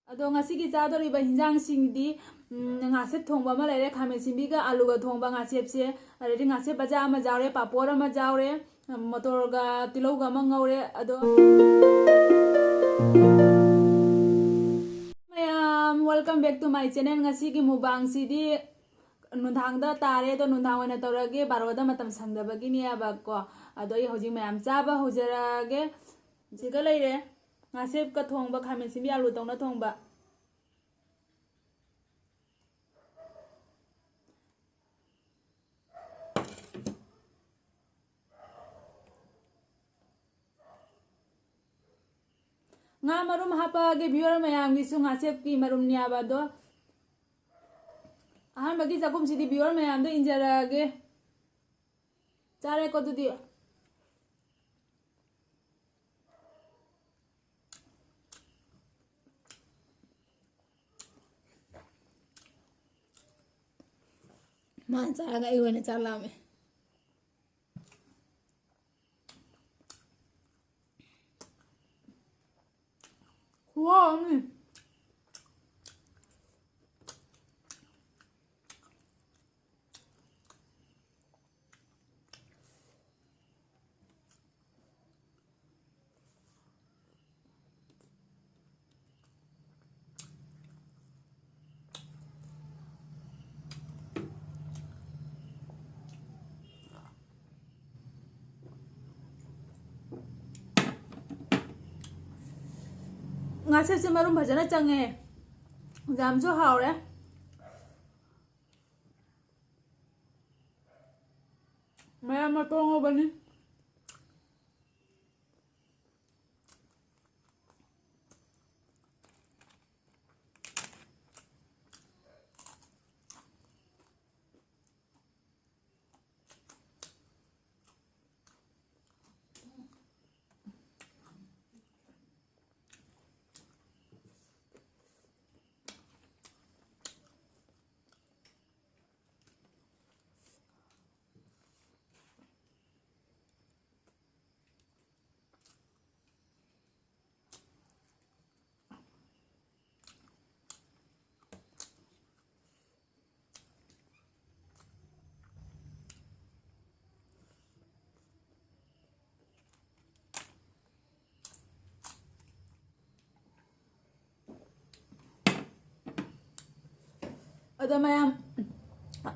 अदो ngasi चादोरिबा हिंजांसिंगदी ngase थोंबा मा लेरे खामे सिंबीगा आलूगा थोंबा ngaसेपसे अरेदि ngase बजा मा जावरे पापोर मा जावरे मटरगा तिलौगा मा ngौरे अदो ma'am welcome back to my channel ngasi की मुबांग सिदी नुंधांगदा तारे तो नुंधांग ओइना तौरगे बारोदा मतम संगदबगिनी अबको अदो ये होजिंग मैम चाबा होजरागे जिगा लेरे ngase का थोंबा खामे सिंबी आलू तौना थोंबा nga marum hapage viewer mayam gi sunga sep ki marum niaba do ahan bagi jakum sidi viewer mayam do injara ge chare ko dudi man chara ga iwene chalame wow ni ngase se marum bhajana change jam jo haure maya ma tongo bani अदो ma'am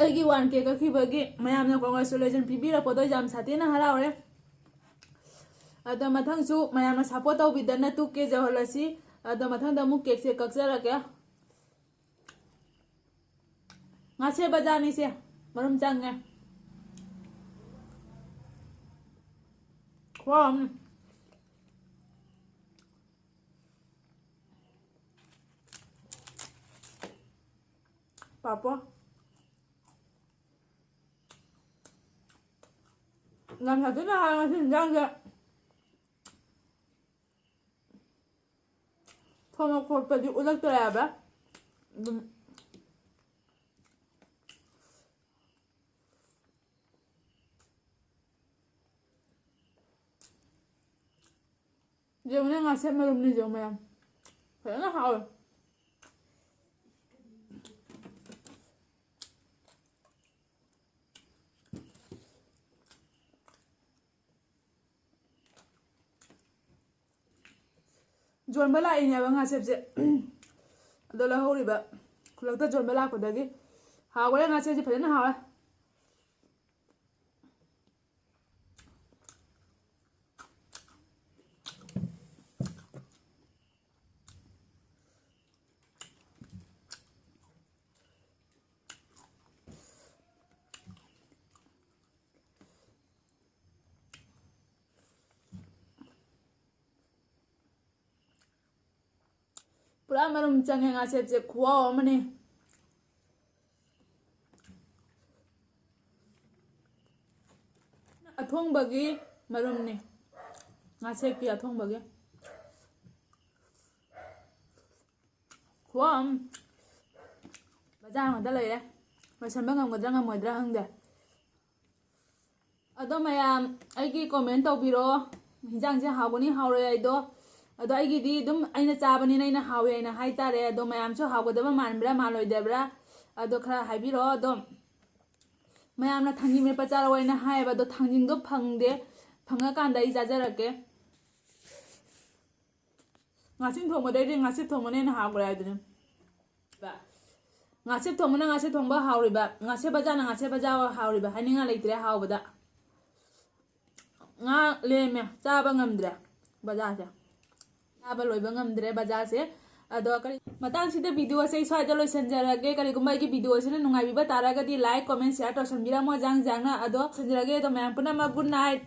अगी 1K कखिबगी ma'am ने congratulation पिबिरपदो जाम साथीना हरावरे अदो मथंगसु ma'am ने support तौबिदना 2K जहलसी अदो मथंगदा मु cake से कक्सरके ngase बजानी से मरुम चंगे वाम पापा ngam satina ngasi jange thomo khotpadi ulak tayaba jomne ngase marum ni jomya phena haw zone बला इने बंगा सेबसे अदोला होरिबा खुलक्ता जोन बला कोदगी हावरे ngase जे फजना हावा पूरा मरुम चंगे ngase जे खुआ मने अथोंबगी मरुमने ngase की अथोंबगी खुआम बजांग दा लेरे मसनबा ngमगद्रा ngमोद्रा हंगदे अदो मयाम आइगी कमेंट तौबिरो हिंजांग जे हावगनी हावरे आइदो अदो अꯩगिदी दुम अइना चाबनिना अइना हावे अइना हाइतारे अदो मयामसु हावगदबा मानब्रा मालोइदब्रा अदो खरा हाइबिरो अदो मयामना थांजिं मेपा चारो अइना हाइबा अदो थांजिंदो फंगदे फंगाकांदा अइ जाजरके ngasi thongmadai ngasi thongmane na hawgra adune ba ngasi thongmana ngasi thongba hawriba ngasi baja na ngasi baja hawriba haninga leitre hawbada nga leme chaba ngamdre baja ja chaba loiba ngamdre baja se ado kari matang sida video se swai da loisanjarage kari gumbai ki video se nungai biba taraga di like comment share to sanbira mo jang jang na ado sanjarage to mayam puna ma good night